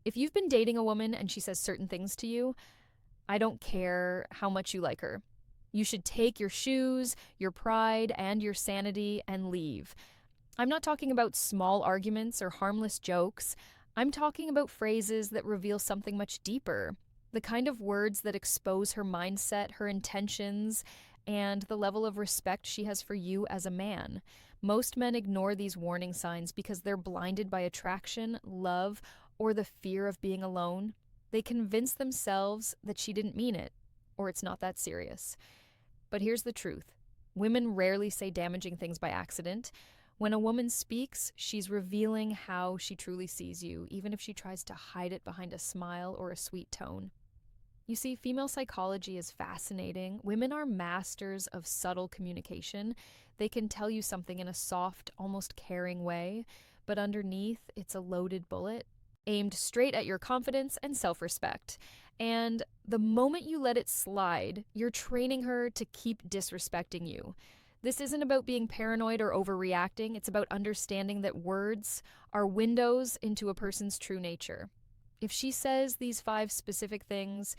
If you've been dating a woman and she says certain things to you, I don't care how much you like her. You should take your shoes, your pride, and your sanity and leave. I'm not talking about small arguments or harmless jokes. I'm talking about phrases that reveal something much deeper. The kind of words that expose her mindset, her intentions, and the level of respect she has for you as a man. Most men ignore these warning signs because they're blinded by attraction, love, or the fear of being alone. They convince themselves that she didn't mean it, or it's not that serious. But here's the truth. Women rarely say damaging things by accident. When a woman speaks, she's revealing how she truly sees you, even if she tries to hide it behind a smile or a sweet tone. You see, female psychology is fascinating. Women are masters of subtle communication. They can tell you something in a soft, almost caring way, but underneath, it's a loaded bullet aimed straight at your confidence and self-respect. And the moment you let it slide, you're training her to keep disrespecting you. This isn't about being paranoid or overreacting. It's about understanding that words are windows into a person's true nature. If she says these 5 specific things,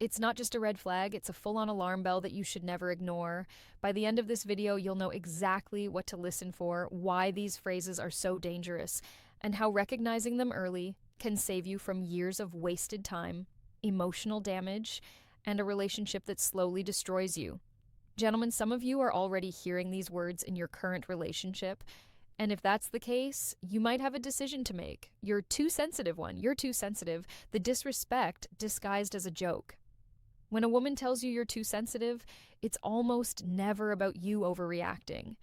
it's not just a red flag, it's a full-on alarm bell that you should never ignore. By the end of this video, you'll know exactly what to listen for, why these phrases are so dangerous, and how recognizing them early can save you from years of wasted time, emotional damage, and a relationship that slowly destroys you. Gentlemen, some of you are already hearing these words in your current relationship. And if that's the case, you might have a decision to make. You're too sensitive one. You're too sensitive. The disrespect disguised as a joke. When a woman tells you you're too sensitive, it's almost never about you overreacting.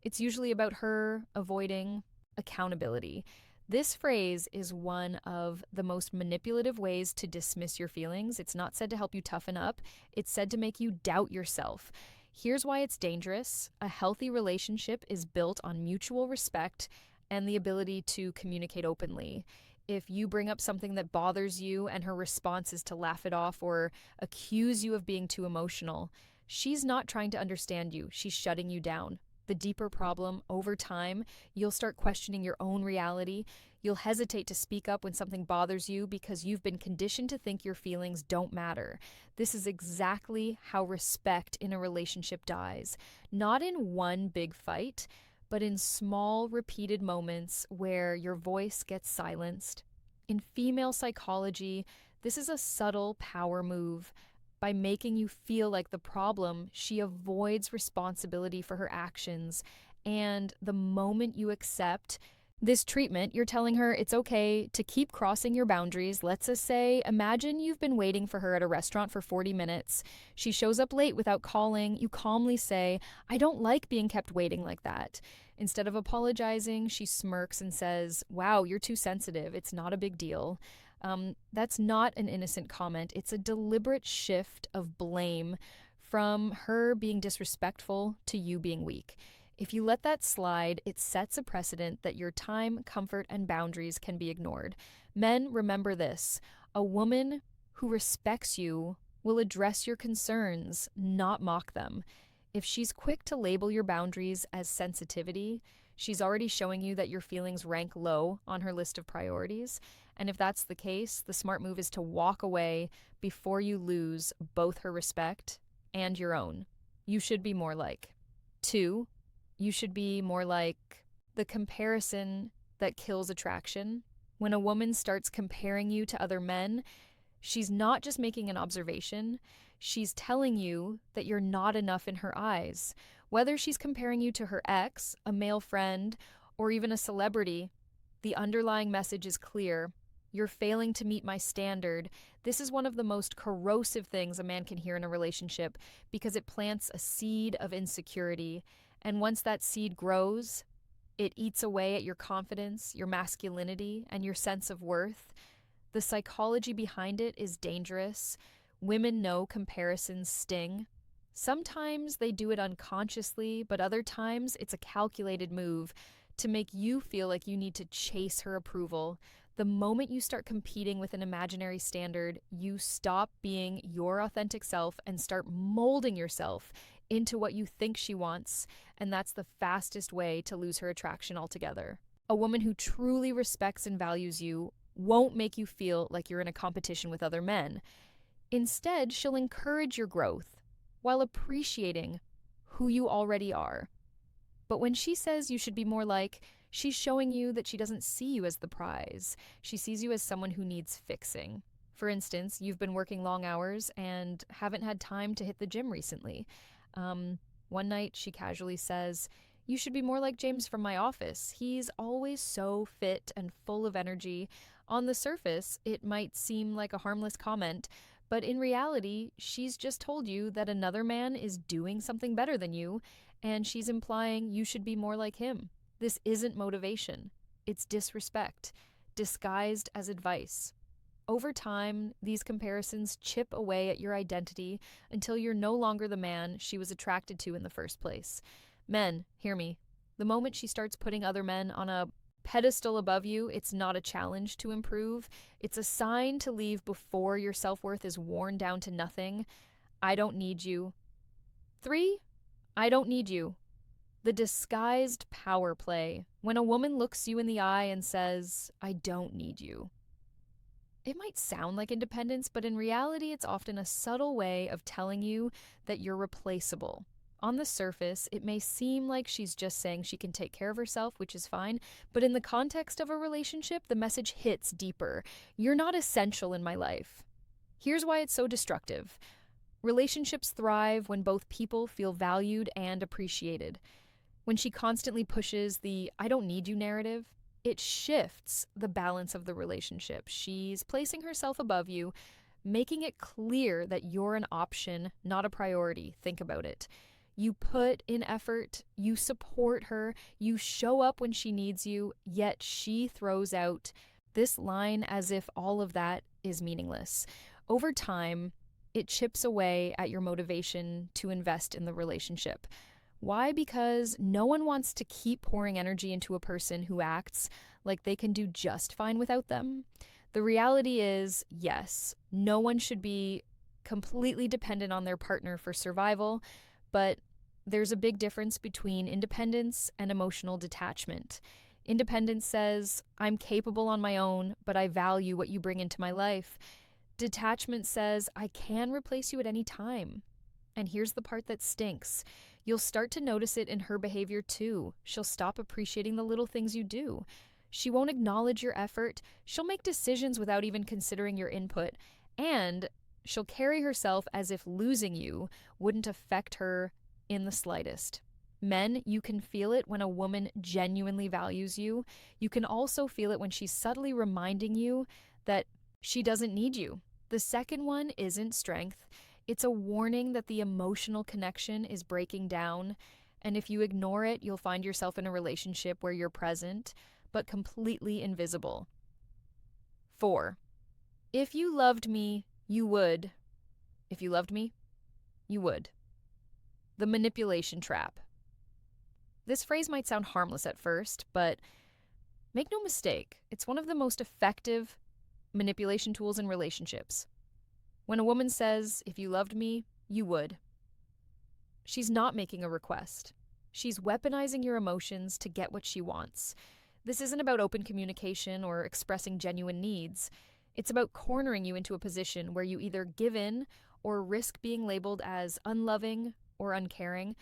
It's usually about her avoiding accountability. This phrase is one of the most manipulative ways to dismiss your feelings. It's not said to help you toughen up. It's said to make you doubt yourself. Here's why it's dangerous. A healthy relationship is built on mutual respect and the ability to communicate openly. If you bring up something that bothers you and her response is to laugh it off or accuse you of being too emotional, she's not trying to understand you. She's shutting you down. The deeper problem, over time, you'll start questioning your own reality. You'll hesitate to speak up when something bothers you because you've been conditioned to think your feelings don't matter. This is exactly how respect in a relationship dies. Not in one big fight, but in small, repeated moments where your voice gets silenced. In female psychology, this is a subtle power move. By making you feel like the problem, she avoids responsibility for her actions. And the moment you accept this treatment, you're telling her it's okay to keep crossing your boundaries. Let's just say, imagine you've been waiting for her at a restaurant for 40 minutes. She shows up late without calling. You calmly say, I don't like being kept waiting like that. Instead of apologizing, she smirks and says, wow, you're too sensitive. It's not a big deal. That's not an innocent comment. It's a deliberate shift of blame from her being disrespectful to you being weak. If you let that slide, it sets a precedent that your time, comfort, and boundaries can be ignored. Men, remember this. A woman who respects you will address your concerns, not mock them. If she's quick to label your boundaries as sensitivity, she's already showing you that your feelings rank low on her list of priorities. And if that's the case, the smart move is to walk away before you lose both her respect and your own. You should be more like. 2, you should be more like the comparison that kills attraction. When a woman starts comparing you to other men, she's not just making an observation, she's telling you that you're not enough in her eyes. Whether she's comparing you to her ex, a male friend, or even a celebrity, the underlying message is clear. You're failing to meet my standard. This is one of the most corrosive things a man can hear in a relationship because it plants a seed of insecurity. And once that seed grows, it eats away at your confidence, your masculinity, and your sense of worth. The psychology behind it is dangerous. Women know comparisons sting. Sometimes they do it unconsciously, but other times it's a calculated move to make you feel like you need to chase her approval. The moment you start competing with an imaginary standard, you stop being your authentic self and start molding yourself into what you think she wants, and that's the fastest way to lose her attraction altogether. A woman who truly respects and values you won't make you feel like you're in a competition with other men. Instead, she'll encourage your growth while appreciating who you already are. But when she says you should be more like, she's showing you that she doesn't see you as the prize. She sees you as someone who needs fixing. For instance, you've been working long hours and haven't had time to hit the gym recently. One night, she casually says, "You should be more like James from my office. He's always so fit and full of energy." On the surface, it might seem like a harmless comment, but in reality, she's just told you that another man is doing something better than you, and she's implying you should be more like him. This isn't motivation, it's disrespect, disguised as advice. Over time, these comparisons chip away at your identity until you're no longer the man she was attracted to in the first place. Men, hear me. The moment she starts putting other men on a pedestal above you, it's not a challenge to improve. It's a sign to leave before your self-worth is worn down to nothing. I don't need you. 3, I don't need you. The disguised power play. When a woman looks you in the eye and says, "I don't need you." It might sound like independence, but in reality, it's often a subtle way of telling you that you're replaceable. On the surface, it may seem like she's just saying she can take care of herself, which is fine, but in the context of a relationship, the message hits deeper. You're not essential in my life. Here's why it's so destructive. Relationships thrive when both people feel valued and appreciated. When she constantly pushes the "I don't need you" narrative, it shifts the balance of the relationship. She's placing herself above you, making it clear that you're an option, not a priority. Think about it. You put in effort, you support her, you show up when she needs you, yet she throws out this line as if all of that is meaningless. Over time, it chips away at your motivation to invest in the relationship. Why? Because no one wants to keep pouring energy into a person who acts like they can do just fine without them. The reality is, yes, no one should be completely dependent on their partner for survival, but there's a big difference between independence and emotional detachment. Independence says, "I'm capable on my own, but I value what you bring into my life." Detachment says, "I can replace you at any time." And here's the part that stinks. You'll start to notice it in her behavior too. She'll stop appreciating the little things you do. She won't acknowledge your effort. She'll make decisions without even considering your input. And she'll carry herself as if losing you wouldn't affect her in the slightest. Men, you can feel it when a woman genuinely values you. You can also feel it when she's subtly reminding you that she doesn't need you. The second one isn't strength. It's a warning that the emotional connection is breaking down, and if you ignore it, you'll find yourself in a relationship where you're present, but completely invisible. 4, if you loved me, you would. If you loved me, you would. The manipulation trap. This phrase might sound harmless at first, but make no mistake, it's one of the most effective manipulation tools in relationships. When a woman says, "If you loved me, you would," she's not making a request. She's weaponizing your emotions to get what she wants. This isn't about open communication or expressing genuine needs. It's about cornering you into a position where you either give in or risk being labeled as unloving or uncaring.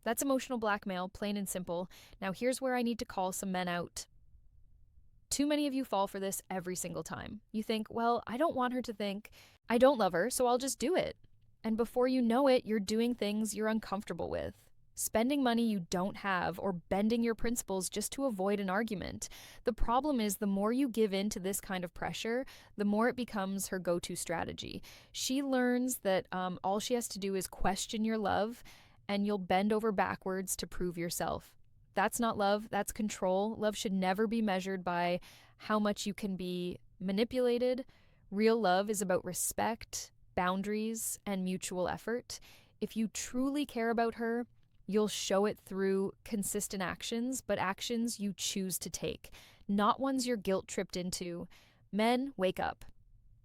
That's emotional blackmail, plain and simple. Now here's where I need to call some men out. Too many of you fall for this every single time. You think, well, I don't want her to think I don't love her, so I'll just do it. And before you know it, you're doing things you're uncomfortable with. Spending money you don't have or bending your principles just to avoid an argument. The problem is the more you give in to this kind of pressure, the more it becomes her go-to strategy. She learns that all she has to do is question your love, and you'll bend over backwards to prove yourself. That's not love, that's control. Love should never be measured by how much you can be manipulated. Real love is about respect, boundaries, and mutual effort. If you truly care about her, you'll show it through consistent actions, but actions you choose to take, not ones you're guilt-tripped into. Men, wake up.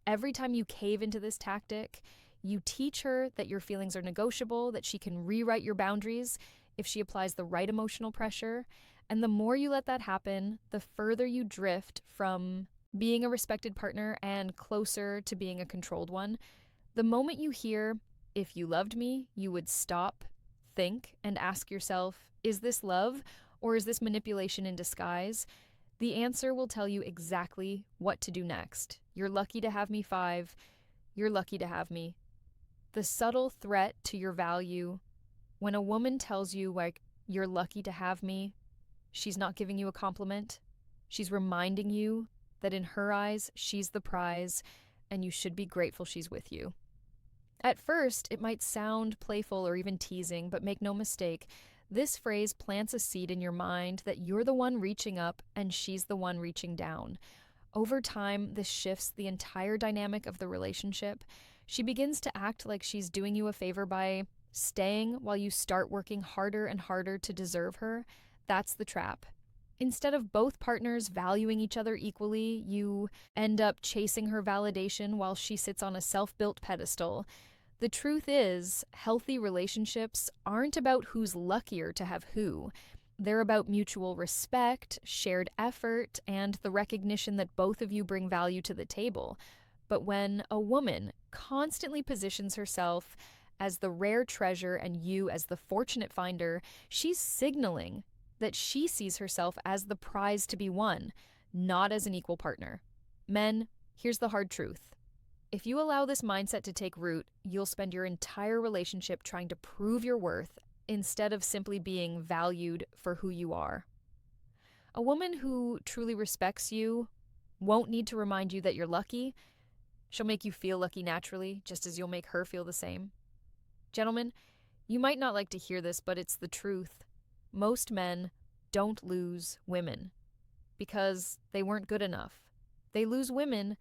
Every time you cave into this tactic, you teach her that your feelings are negotiable, that she can rewrite your boundaries if she applies the right emotional pressure. And the more you let that happen, the further you drift from being a respected partner and closer to being a controlled one. The moment you hear, if you loved me, you would stop, think, and ask yourself, is this love or is this manipulation in disguise? The answer will tell you exactly what to do next. You're lucky to have me 5. You're lucky to have me. The subtle threat to your value, when a woman tells you, like, you're lucky to have me, she's not giving you a compliment. She's reminding you that in her eyes, she's the prize, and you should be grateful she's with you. At first, it might sound playful or even teasing, but make no mistake, this phrase plants a seed in your mind that you're the one reaching up and she's the one reaching down. Over time, this shifts the entire dynamic of the relationship. She begins to act like she's doing you a favor by staying while you start working harder and harder to deserve her. That's the trap. Instead of both partners valuing each other equally, you end up chasing her validation while she sits on a self-built pedestal. The truth is, healthy relationships aren't about who's luckier to have who. They're about mutual respect, shared effort, and the recognition that both of you bring value to the table. But when a woman constantly positions herself as the rare treasure and you as the fortunate finder, she's signaling that she sees herself as the prize to be won, not as an equal partner. Men, here's the hard truth. If you allow this mindset to take root, you'll spend your entire relationship trying to prove your worth instead of simply being valued for who you are. A woman who truly respects you won't need to remind you that you're lucky. She'll make you feel lucky naturally, just as you'll make her feel the same. Gentlemen, you might not like to hear this, but it's the truth. Most men don't lose women because they weren't good enough. They lose women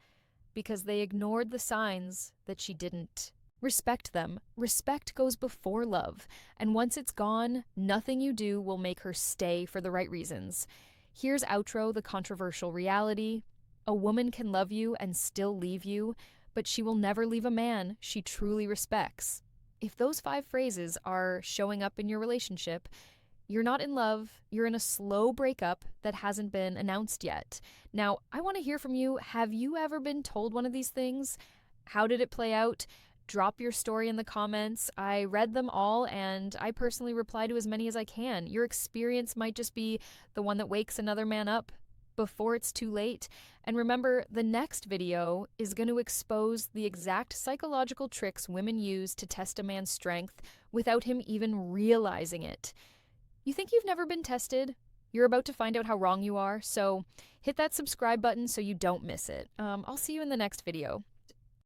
because they ignored the signs that she didn't. Respect them. Respect goes before love, and once it's gone, nothing you do will make her stay for the right reasons. Here's outro, the controversial reality. A woman can love you and still leave you, but she will never leave a man she truly respects. If those 5 phrases are showing up in your relationship, you're not in love, you're in a slow breakup that hasn't been announced yet. Now, I want to hear from you. Have you ever been told one of these things? How did it play out? Drop your story in the comments. I read them all, and I personally reply to as many as I can. Your experience might just be the one that wakes another man up before it's too late. And remember, the next video is going to expose the exact psychological tricks women use to test a man's strength without him even realizing it. You think you've never been tested? You're about to find out how wrong you are, so hit that subscribe button so you don't miss it. I'll see you in the next video.